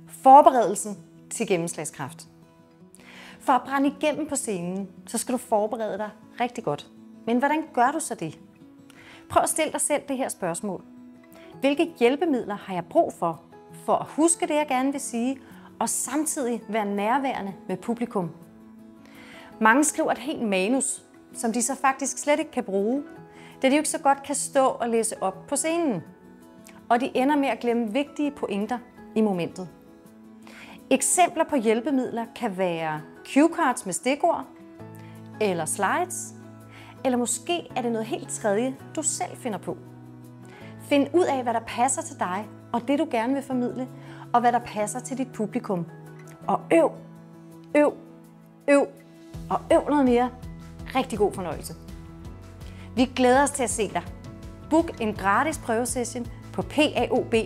Forberedelsen til gennemslagskraft. For at brænde igennem på scenen, så skal du forberede dig rigtig godt. Men hvordan gør du så det? Prøv at stille dig selv det her spørgsmål. Hvilke hjælpemidler har jeg brug for at huske det, jeg gerne vil sige, og samtidig være nærværende med publikum? Mange skriver et helt manus, som de så faktisk slet ikke kan bruge, da de jo ikke så godt kan stå og læse op på scenen. Og de ender med at glemme vigtige pointer i momentet. Eksempler på hjælpemidler kan være cue cards med stikord, eller slides, eller måske er det noget helt tredje, du selv finder på. Find ud af, hvad der passer til dig, og det du gerne vil formidle, og hvad der passer til dit publikum. Og øv noget mere. Rigtig god fornøjelse. Vi glæder os til at se dig. Book en gratis prøvesession på paob.dk.